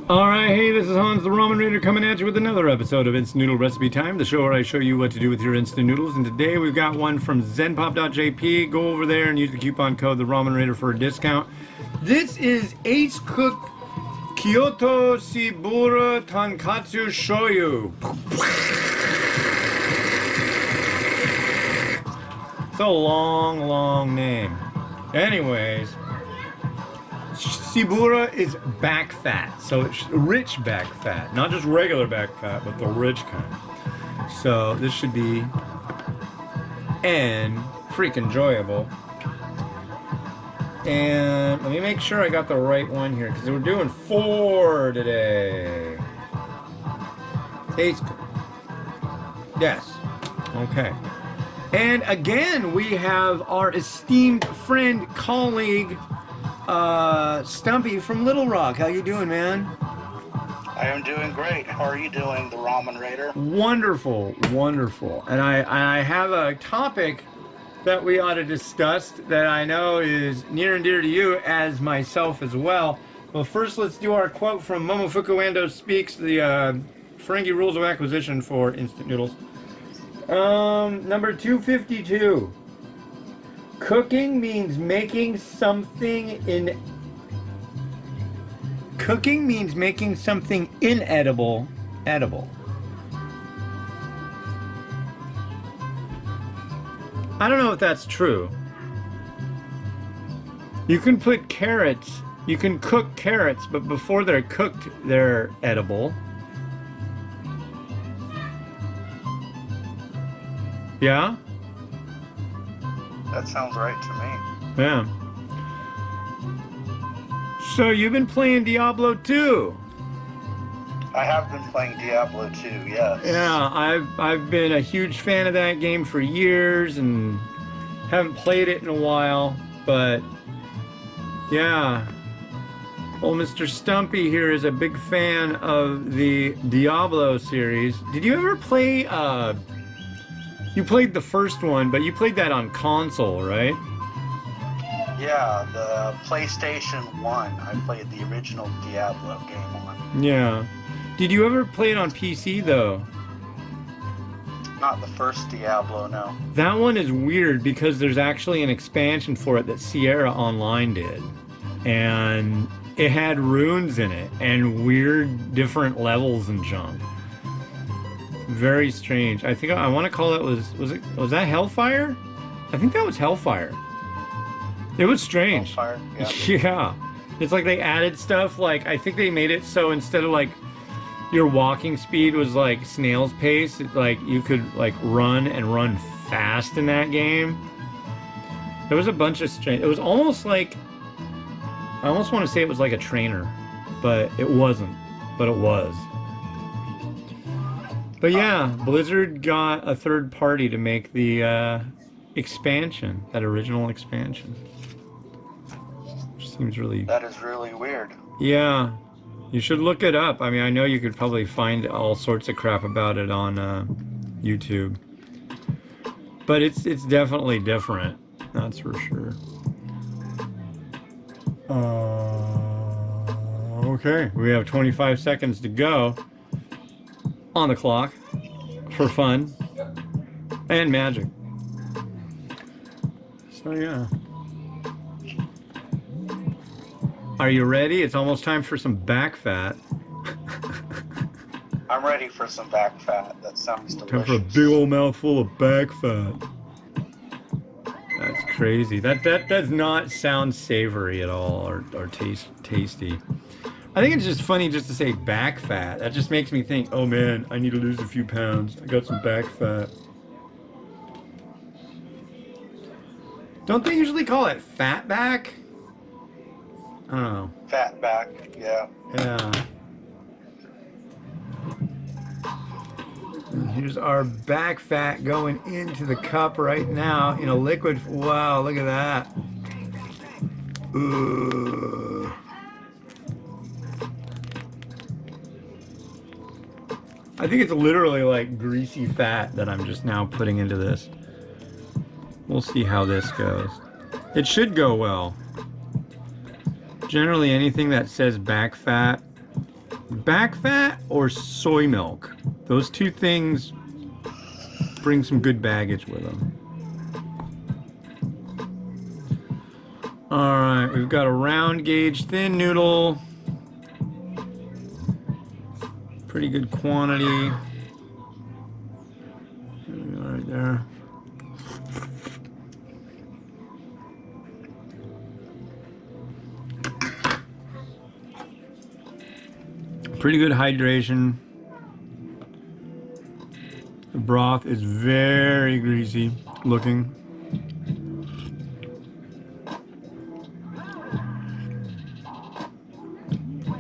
Alright, hey, this is Hans the Ramen Raider coming at you with another episode of Instant Noodle Recipe Time, the show where I show you what to do with your instant noodles. And today we've got one from zenpop.jp. Go over there and use the coupon code the Ramen Raider for a discount. This is Acecook Kyoto Seabura Tonkotsu Shoyu. It's a long name. Anyways, Seabura is back fat, so it's rich back fat, not just regular back fat, but the rich kind. So this should be freaking enjoyable. And let me make sure I got the right one here, because we're doing 4 today. Taste good. Yes. Okay. And again, we have our esteemed friend, colleague, Stumpy from Little Rock. How you doing, man? I am doing great. How are you doing, the Ramen Raider? Wonderful, wonderful. And I have a topic that we ought to discuss that I know is near and dear to you, as myself as well. Well, first let's do our quote from Momofuku Ando Speaks, the Ferengi Rules of Acquisition for Instant Noodles. Number 252. Cooking means making something inedible edible. I don't know if that's true. You can put carrots, you can cook carrots, but before they're cooked, they're edible. Yeah? That sounds right to me. Yeah. So you've been playing Diablo 2? I have been playing Diablo 2, yes. Yeah, I've been a huge fan of that game for years and haven't played it in a while, but yeah. Well, Mr. Stumpy here is a big fan of the Diablo series. Did you ever play, you played the first one, but you played that on console, right? Yeah, the PlayStation 1. I played the original Diablo game on. Yeah. Did you ever play it on PC, though? Not the first Diablo, no. That one is weird because there's actually an expansion for it that Sierra Online did. And it had runes in it and weird different levels and junk. Very strange. I think I want to call it was that Hellfire? I think that was Hellfire. It was strange. Hellfire, yeah. Yeah. It's like they added stuff, like I think they made it so instead of like your walking speed was like snail's pace, like you could like run and run fast in that game. There was a bunch of strange. It was almost like, I almost want to say it was like a trainer, but it wasn't. But it was. But yeah, Blizzard got a third party to make the expansion, that original expansion. Which seems really... That is really weird. Yeah. You should look it up. I mean, I know you could probably find all sorts of crap about it on YouTube. But it's definitely different. That's for sure. Okay, we have 25 seconds to go on the clock for fun and magic. So yeah. Are you ready? It's almost time for some back fat. I'm ready for some back fat. That sounds delicious. Time for a big old mouthful of back fat. That's crazy. That does not sound savory at all or tasty. I think it's just funny just to say back fat. That just makes me think, oh man, I need to lose a few pounds. I got some back fat. Don't they usually call it fat back? I don't know. Fat back, yeah. Yeah. And here's our back fat going into the cup right now in a liquid. Wow, look at that. Ooh. I think it's literally like greasy fat that I'm just now putting into this. We'll see how this goes. It should go well. Generally anything that says back fat back fat or soy milk. Those two things bring some good baggage with them. All right, we've got a round gauge thin noodle. Pretty good quantity. There we go, right there. Pretty good hydration. The broth is very greasy looking.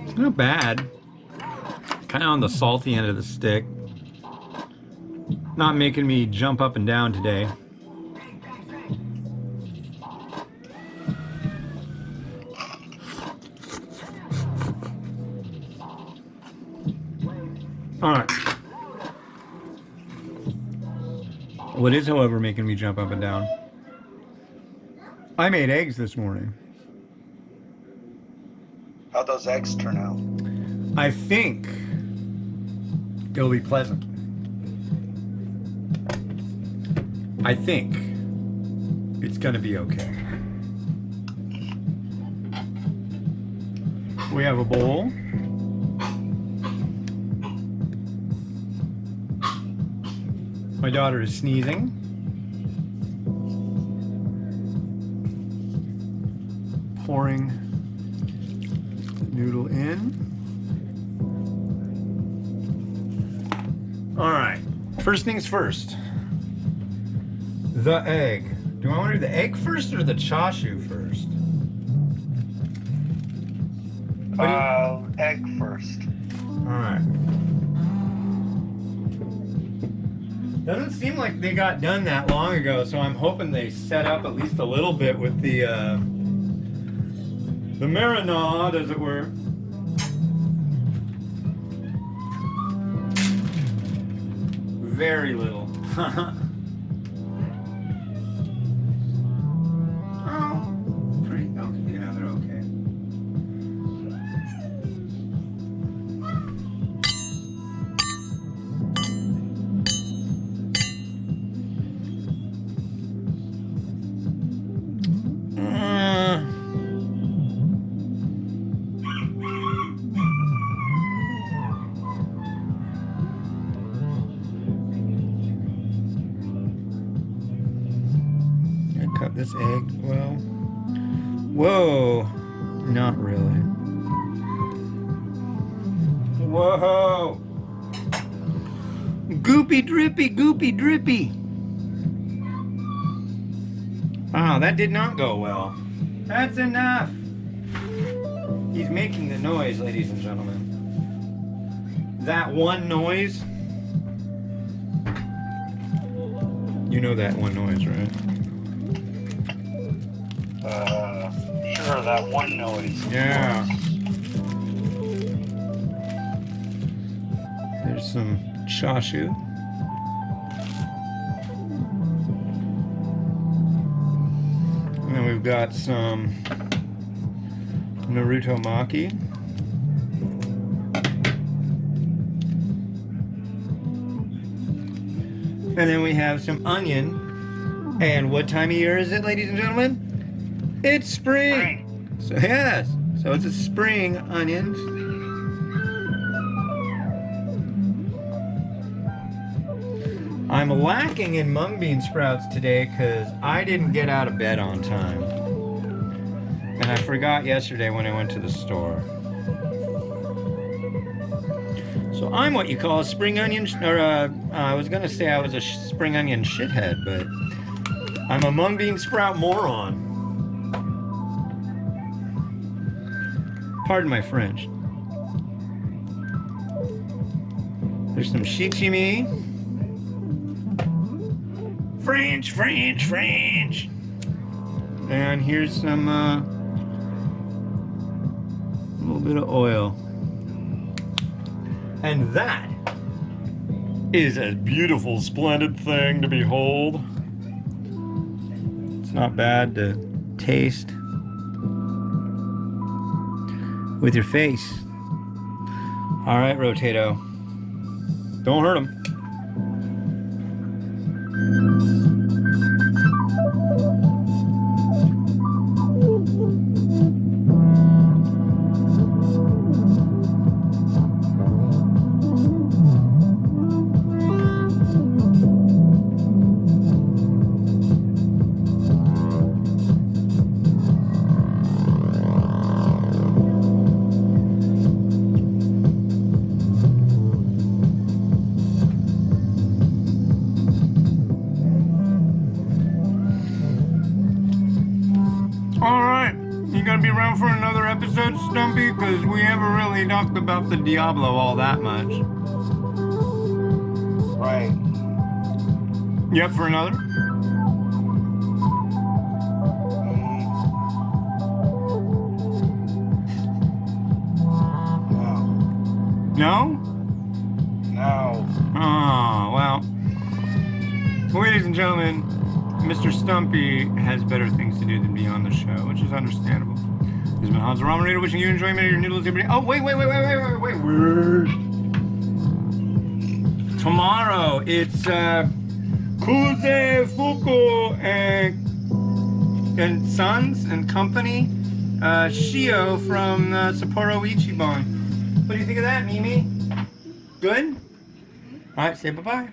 It's not bad. Kind of on the salty end of the stick. Not making me jump up and down today. All right. What is, however, making me jump up and down? I made eggs this morning. How'd those eggs turn out? I think it'll be pleasant. I think it's gonna be okay. We have a bowl. My daughter is sneezing. Pouring noodle in. All right, first things first. The egg. Do I want to do the egg first or the chashu first? Egg first. All right. Doesn't seem like they got done that long ago, so I'm hoping they set up at least a little bit with the marinade, as it were. Very little. Oh, pretty. Okay, yeah, they're okay. Cut this egg well. Whoa, not really. Whoa, goopy drippy, goopy drippy. Wow, that did not go well. That's enough. He's making the noise, ladies and gentlemen. That one noise. You know that one noise, right? Sure, that one noise. Yeah. There's some chashu. And then we've got some Naruto maki. And then we have some onion. And what time of year is it, ladies and gentlemen? It's spring. So yes, so it's a spring onions. I'm lacking in mung bean sprouts today because I didn't get out of bed on time. And I forgot yesterday when I went to the store. So I'm what you call a spring onion, I was gonna say I was a spring onion shithead, but I'm a mung bean sprout moron. Pardon my French. There's some shichimi. French, French, French. And here's some, a little bit of oil. And that is a beautiful, splendid thing to behold. It's not bad to taste with your face. All right, Rotato. Don't hurt him. Alright, you gonna be around for another episode, Stumpy? Because we haven't really talked about the Diablo all that much. Right. You up for another? No. No? No. Oh, well. Ladies and gentlemen, Mr. Stumpy has better things to do than be on the show, which is understandable. This has been Hans the Ramen Reader, wishing you enjoyment of your noodles every day. Oh, wait. Tomorrow, it's Kuze Fuku and Sons and Company, Shio from Sapporo Ichiban. What do you think of that, Mimi? Good? All right, say bye-bye.